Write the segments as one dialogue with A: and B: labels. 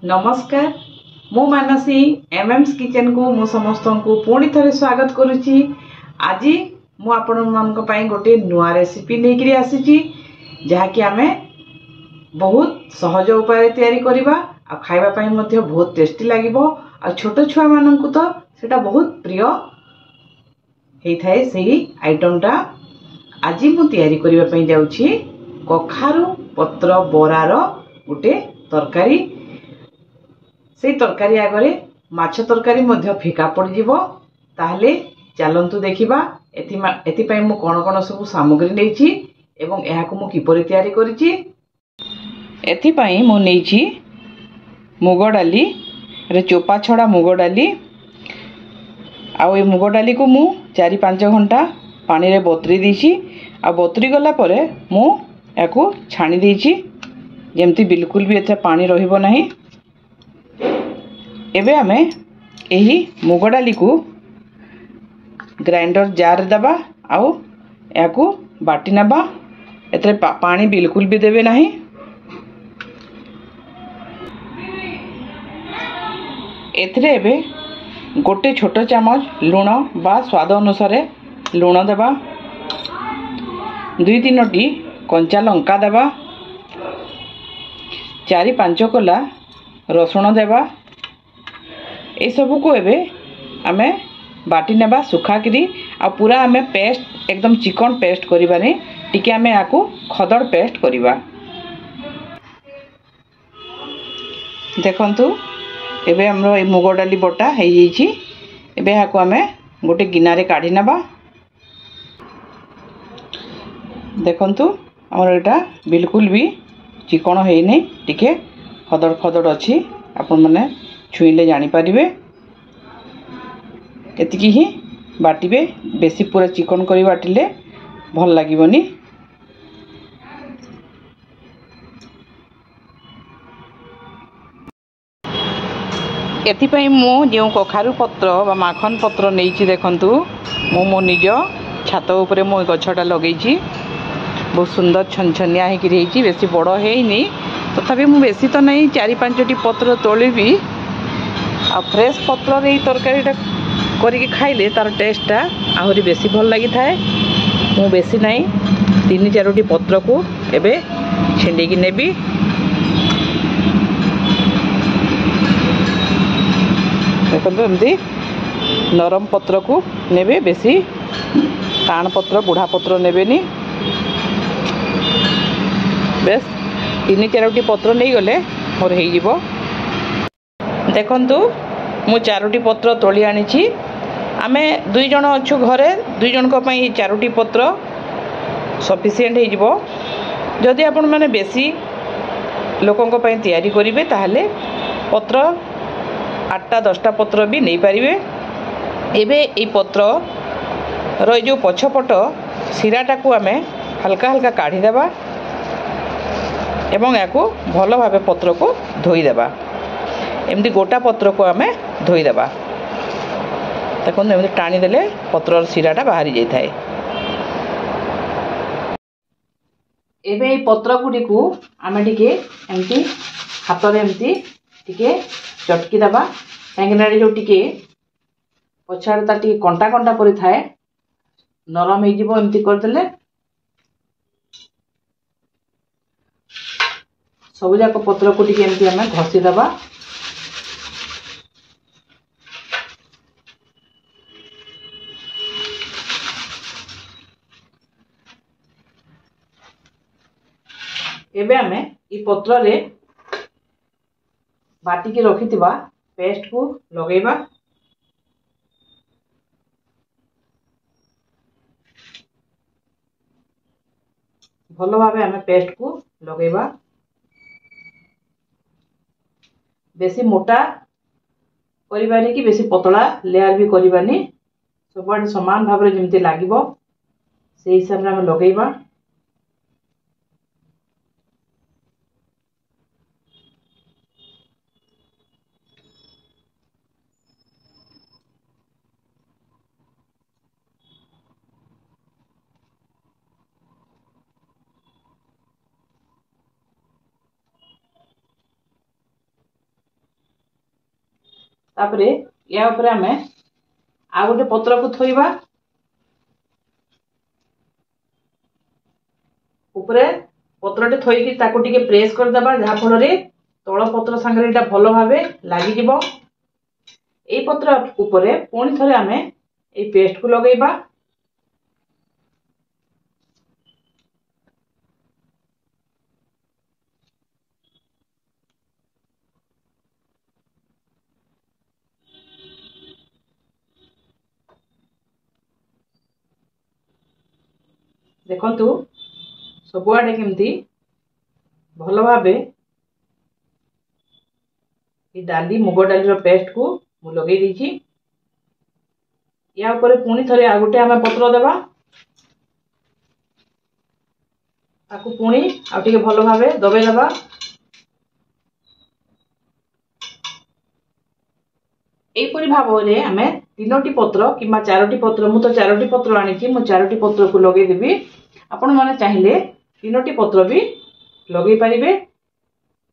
A: नमस्कार मु मानसी एमएम्स किचन को मु समस्त को पुणी थे स्वागत करुच्ची। आज मु आपण मानक पई गोटे नुआ रेसिपी लेकरी आसीची जहाँकि आमे बहुत सहज उपाय तैयारी करबा आ खाइबा पई मध्ये बहुत टेस्टी लागिबो आ छोट छुआ माननकु तो सेटा बहुत प्रिय हेई थाए। सेही आइटमटा आज मु तैयारी करबा पई जाउची कखारु पत्र बरार गोटे तरकारी। से तरकारी आगरे माछ तरकारी मध्य फिका पड़ जिवो। ताहले चलंतु देखिबा एथि पई मु कोन कोन सब सामग्री नेछि एवं एहाकु मु किपरि तैयारी करिछि। एथि पई मु नेछि मुग डाली रे चोपा छड़ा मुग डाली आ ए मुग डाली को मु 4-5 घंटा पानी रे बतरी दीछि आ बतरी गला परे मु याकू छाणी दीछि जेमति बिल्कुल भी एथे पानी रहिबो नाही। एबे आमे एही मुग डाली को ग्राइंडर जार दबा आउ याकू बाटी नबा। एतरे पानी बिल्कुल भी देबे नाही। एथरे एबे गोटे छोट चामच लूण बा स्वाद अनुसार लूण देबा। 2-3टी कंचा लंका देबा। 4-5 कोला रसुण देबा। ए सब को एबे आमे बाटी नेबा सुखाकरी आ पूरा आमे पेस्ट एकदम चिकन पेस्ट करिबानी टिके आमे याकू खदड़ पेस्ट करिबा। देखंतु एबे हमरो ए मुग डाली बटा हे जैछि। एबे याकू आमे गोटे गिनारे काढी नेबा। देखंतु हमर एटा बिल्कुल भी चिकन हेइ नै, टिके खदड़ खदड़ अछि। आपन माने छुईले जानी पारिबे। एतिकी ही बाटिबे, बेसी पूरा चिकन करी बाटिले भल लागिबोनी। एथि पई मु जेउ कखारु पत्र बा माखन पत्र नेइछि देखंतु मु मो निज छात ऊपर मो गछटा लगेइछि। बहुत सुंदर छनछनिया हे कि रहिछि, बेसी बड़ हेइनी तथापि मु बेसी तो नै 4-5टी पत्र तोलिबी। आ फ्रेश पत्र रे तरकारीटा करिके खाइले तार टेस्टटा आहुरी बेसी भल लागि थाए। मु बेसी नै 3-4टी पत्र को एबे छिंडी की नेबी। देखंतु एमती नरम पत्र को नेबे, बेसी टाण पत्र बुढ़ा पत्र नेबेनी। बेस 3-4टी पत्र नहीं गले मोर हेइ जिवो। देखंतु मु 4टी पत्र तोली आनिछि। आमे 2 जण अछु घरे, 2 जण को पई 4टी पत्र सफिशिएंट हे जिवो। जदि आपण माने बेसी लोकन को पई तैयारी करिवे ताहले पत्र 8-10टा पत्र भी नहीं पारिबे। एबे ए पत्र रो जो पछपट सिराटा को आमे हल्का हल्का काढी देबा एवं याकू भल भावे पत्र को धोई देबा। एमती गोटा पत्र को आमे धोई देबा। देखो एमती टाणी देले पत्रर सिराटा बाहरी जाई थाए। एबे ए पत्र गुडी को आमे टिके एमती हातरे एमती टिके चटकी देबा। काहेकि जो टिके पछाड़ता टिके कंटा कंटा परि थाए, नरम हे जिवो। एमती कर देले सब जाक पत्र को टिके एमती आमे घसी देबा। एबे आमे ई पत्र रे बाटी के रखिथिबा पेस्ट को लगेबा। भलो भावे आमे पेस्ट को लगेबा। बेसी मोटा करिबानी कि बेसी पतला लेयर भी करिबानी, सब समान भाव रे जेमति लागिबो से हिसाब रे आमे लगेबा। तापरे या ऊपर आमे आ गोटे पत्र को थोइबा ऊपर पत्रटे थोइकी ताको टिके प्रेस कर दबा जहा फल रे तळ पत्र संगे एटा भलो भाबे लागि जिवो। एई पत्र ऊपर पुणी थरे आमे एई पेस्ट को लगेइबा। देखंतु सबुआडे केमती भलो भाबे ये डाली मुग डाली पेस्ट को मु लगे दीची। या ऊपर पुणी थरे आ गोटे आमे पत्र देबा ताकू पुणी आ टिके भलो भाबे दबे देबा। एपरि भाबरे आमे तीनोटी पत्र किमा चारोटी पत्र मु तो चारोटी पत्र आनिची मु चारोटी पत्र को लगे देबी। आपण माने चाहिले तीनोटी पत्र भी लगे पारिबे।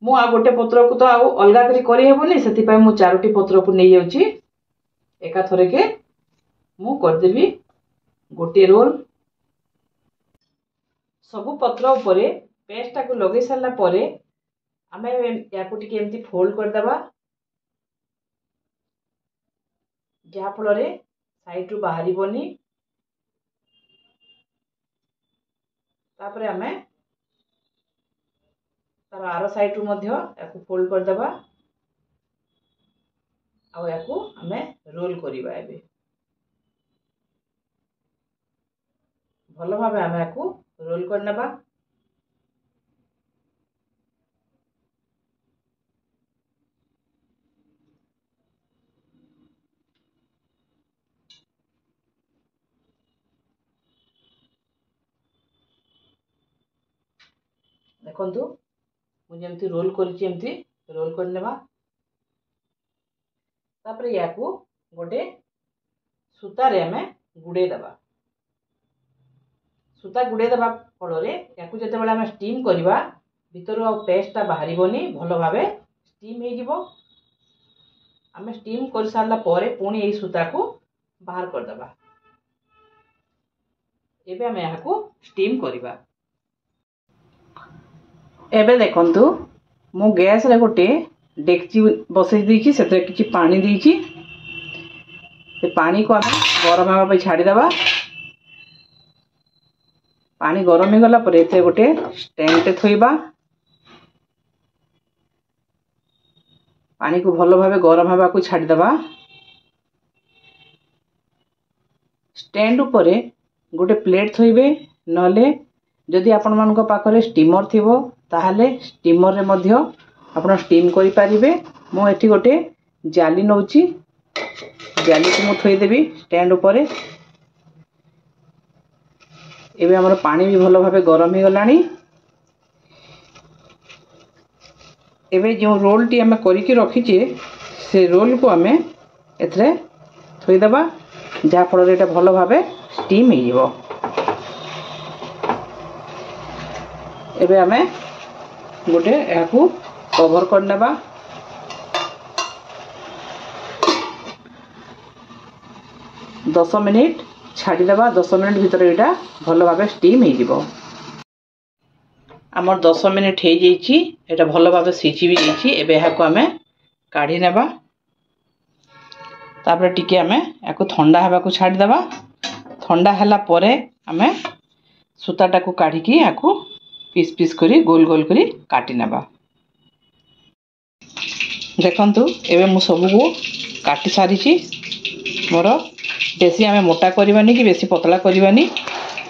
A: मु आ गोटे पत्र को तो आ अलगा करी हेबोनी सेति पय मु चारोटी पत्र को नै जाउची एका थरे के मु कर देबी गोटे रोल। सब पत्र ऊपर पेस्टा को लगे सारला परे आमे या को टिके एम्ति फोल्ड कर देबा जहा फल रे साइड रु बाहरी बनी। तापरे आमे तार आरो साइड रु मध्य याकू फोल्ड कर देबा आ याकू आमे रोल करिबा। एबे भलो भाबे आमे याकू रोल कर नेबा। देखंतु मु जेमती रोल करछि एमती रोल कर नेबा। तापरे याकू गोटे सूता रे हमें गुडे दबा। सूता गुडे दबा फल रे याकू जते बेला हमें स्टीम करबा भीतर आ पेस्टटा बाहरी बनी भलो भाबे स्टीम हे जिवो। हमें स्टीम कर सारला परे पुणी एई सूता को बाहर कर दबा। एबे हमें याकू स्टीम करबा। एबे देखंतु मु गैस रे गोटे डेक्ची बसई देछि सेते किछि पानी देछि। से पानी को हम गरम हवा पे छाड़ी दबा। पानी गरम हो गला परे एते गोटे स्टैंड ते थोइबा। पानी को भलो भाबे गरम हवा को छाड़ी दबा। स्टैंड ऊपर गोटे प्लेट थोइबे नले जदि आपण मानको पाखरे स्टीमर थिबो ताहाले स्टीमर रे मध्य आपण स्टीम करि पारिबे। मो एठी गोटे जाली नउची जाली को मु थोइ देबी स्टैंड ऊपर। एबे हमर पानी भी भलो भाबे गरम हो गलानी। एबे जो रोल टी हमें करिके रखिचे से रोल को हमें एथरे थोइ देबा जहा फल एटा भलो भाबे स्टीम हे जिवो। एबे हमें गोटे याकू कवर कर नेबा। दस मिनिट छाड़ी देबा। 10 मिनिट भीतर एटा भलो भाबे स्टीम हे जिवो। हमर 10 मिनिट हे जेइछि एटा भलो भाबे सिझी भी जेइछि। एबे याकू हमें काढी नेबा। तापर टिके हमें याकू ठंडा हेबा को छाड़ी देबा। ठंडा हला परे हमें सूताटा को काढी की याकू पीस पीस करी गोल गोल करी काटी नेबा। देखंतु एबे मु सब को काटी सारी छी। मोर बेसी हमें मोटा करबानी कि बेसी पतला करबानी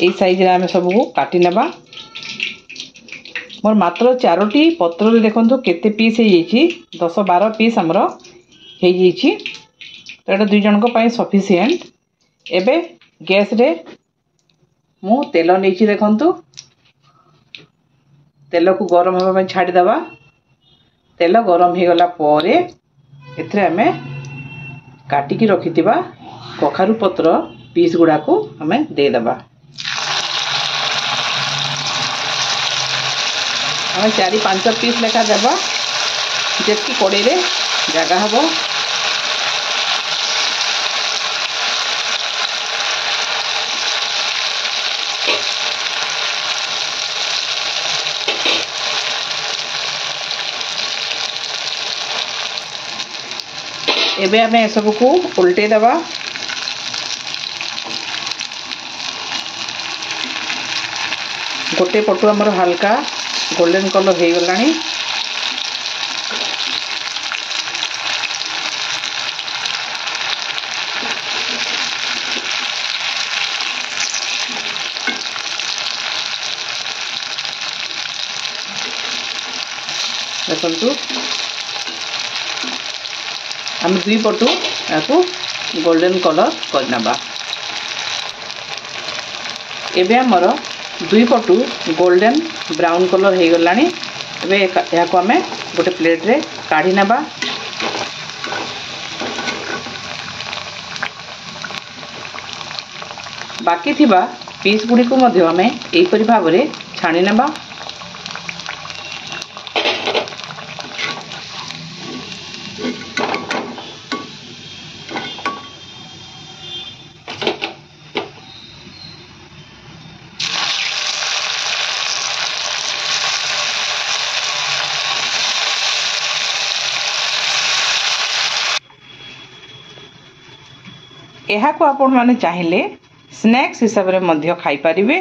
A: एई साइज रे हमें सब को काटी नेबा। मोर मात्र 4टी पत्र रे देखंतु केते पीस हे जेछि 10-12 पीस हमरो हे जेछि। तो एटा दुई जन को पई सफिशिएंट। एबे गैस रे मु तेल नेछि। देखंतु तेल को गरम होबा में छाड़ी दबा। तेल गरम हो गला परे एथरे हमें काटी की रखिथिबा कखारु पत्र पीस गुडा को हमें दे दबा। हमें 4-5 पीस लेखा देबा जेतकी कोड़े रे जगह हबो एबे आमे ए सब को उल्टे दबा। गोटे पटु हमर हल्का गोल्डन कलर हो गलानी। देखु आम दुई पटु या गोल्डन कलर करना। एबे हमर दुई पटु गोल्डन ब्राउन कलर हो गलानी। एबे याको आमे गोटे प्लेट रे काढ़ी नबा। बाकी थिबा पीस गुडी को मध्य आमे एई परि भाबरे छाणी नबा। यहाँ को आपण माने चाहिए स्नैक्स हिसाब रे मध्य खाई परिबे।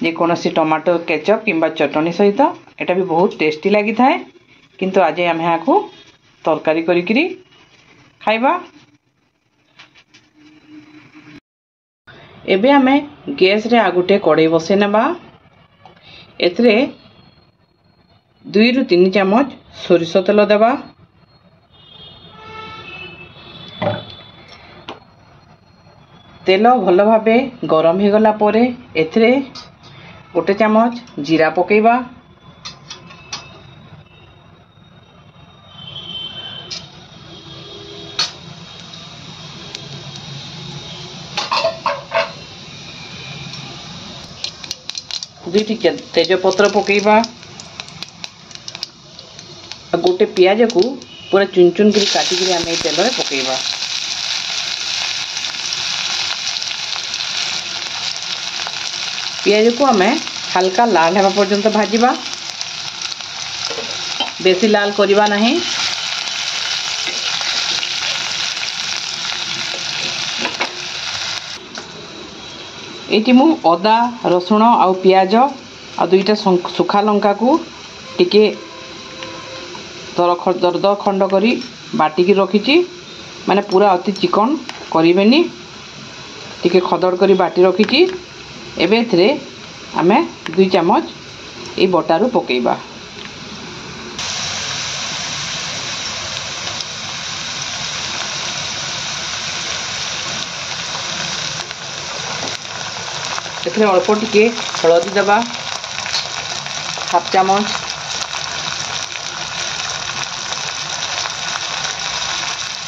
A: जे कोनोसी टमाटो केचप किंबा चटनी सहित एटा भी बहुत टेस्टी लगी थाए। किंतु आज आम यहाँ को तरकारी करी खाइबा। एबे आमे गैस रे आगुटे कड़ाई बसे नबा। एथरे 2 रु 3 चम्मच सोरिष तेल देबा। तेल भल भावे गरम हो गला परे एथरे 1 चम्मच जीरा पकेबा। दुईटी तेजपत्र पकेबा। गोटे पियाज को पूरा चुन चुन कर काटिक आम तेल में पकेबा। पियाज को आमे हल्का लाल होगा पर्यंत भाजिबा। बेसी लाल करिबा नहीं। एटी मु अदा रसुण आउ पियाज आ 2टा सुखा लंका को टिके दरद खंड करी बाटिकी रखी। माने पूरा अति चिकन करिबेनी, टिके खदड़ करी बाटी रखी। एबे एथरे आमे 2 चम्मच ए बटारू पकेबा। एथरे अल्प टिके हलदी देबा 1/2 चम्मच।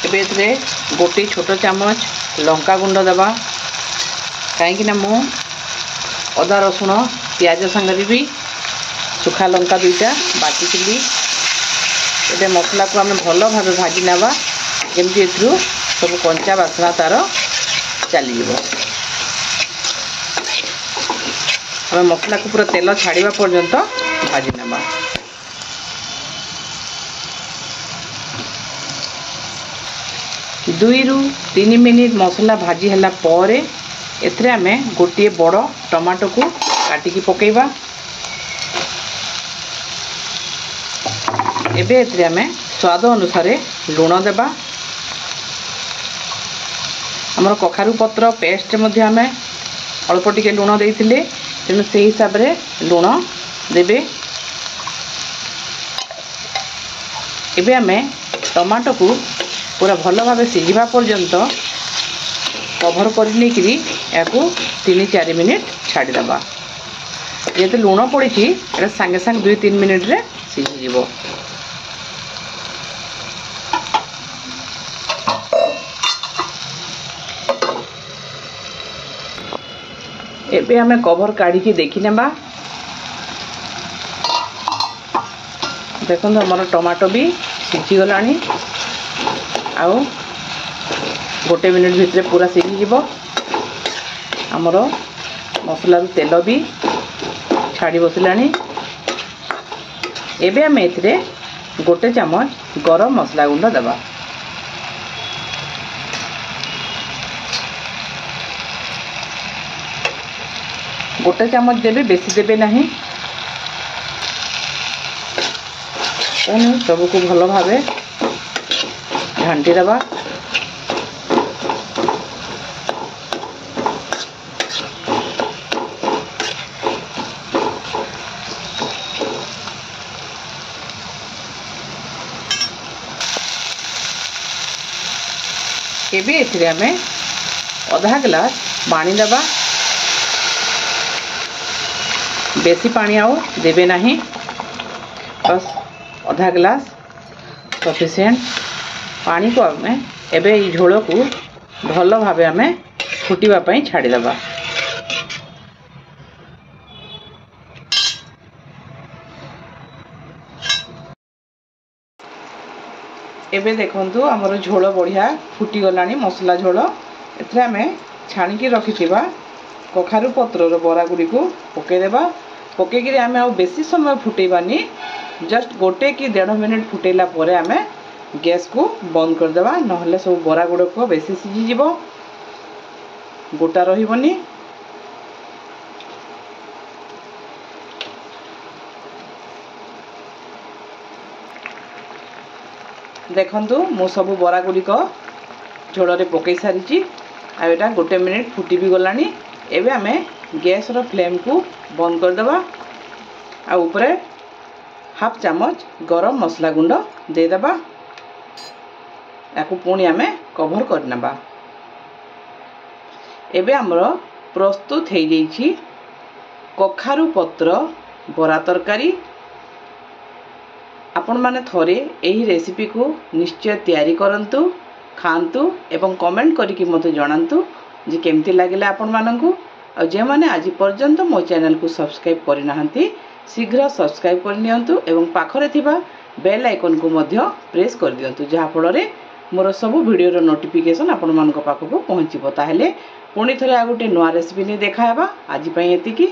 A: एबे एथरे गोटे छोट चम्मच लंका गुंड देबा। कहीं ना मु अदा रसुण पियाज संगे भी सुखा लंका 2टा बाटिली। ये मसला को आम भल भाव भाजी नवा जमी एथु सब कंचा बासना तार चलीज। आम मसला को पूरा तेल छाड़ा पर्यंत भाजी नवा। दुई रु 3 मिनिट मसला भाजी हला परे एथरे आमे गोटे बड़ टमाटो को काटिकी पकेबा। एबे एथरे आमे स्वाद अनुसार लुण देबा। हमर कखारु पत्र पेस्ट मध्ये आमे अल्प टिके लुण देइथिले, तेणु से हिसाब रे लुण देबे। एबे आमे टमाटो को पूरा भल भाव सिझा पर्यंत कभर कर 3-4 मिनिट छाड़ीदबा। ये लुण पड़ी सागे सागे 2-3 मिनिट रे सिझीज। एबे आमे कभर काढ़ी देखी नेबा। देखो हमर टमाटो भी सिझी गलानी। आउ गोटे मिनिट भितर पूरा सिझीज। आमर मसला तेल भी छाड़ी बसलानी। एबे आमे एथिरे 1 चम्मच गरम मसला गुंड देबा। गोटे चामच देवे, बेसी देवे नहीं। सबको भल भाव घांटी दबा। एबे एथिरे हमें आधा गिलास पानी दबा। बेसी पानी आओ देवे नहीं, बस आधा गिलास सफिशिएंट पानी को आम एबे ई झोल को भल भाव आम फुटिबा पई छाड़ी दबा। एबे देखंतु हमर झोल बढ़िया फुटी गलानी, मसला झोल। एथरे आम छाणिकी रखिथिबा कखारु पत्रर बरा गुड़ी को पकेदेबा। पकईकि आम आ बेसी समय फुटेबानी, जस्ट 1 कि 1.5 मिनिट फुटेला परे आम गैस को बंद करदेबा, नहले सब बरा गुड़क बेसी सीझीज, गोटा रही। देखंतु मु सब बरा गुड़िक झोल पकई सारी। आटा 1 मिनिट फुटी भी गलानी। एबे आम गैस रो फ्लेम को बंद करदेबा। आ ऊपर हाफ चामच गरम मसला गुंड देदेबा। याकू पुणी आम कभर करनेबा। एबे हमर प्रस्तुत हो जाइछि कखारु पत्र बरा तरकारी। आपण माने थरे एही रेसिपी को निश्चय तैयारी करंतु, खांतु एवं कमेंट करिकि मते जणांतु जे केमती लागिला आपण माननकु। आ जे माने आज पर्यंत मो चैनल को सब्सक्राइब करि नाहंती शीघ्र सब्सक्राइब कर नियंतु एवं पाखरे थिबा बेल आइकन को मध्य प्रेस कर दियंतु, जहा फଳରେ मोर सब वीडियो रो नोटिफिकेशन आपण मानक पाखको पहुंचीबो। ताहेले पुणी थरे आ गोटे नुआ रेसिपी ने देखा हेबा। आज पई एतिकी।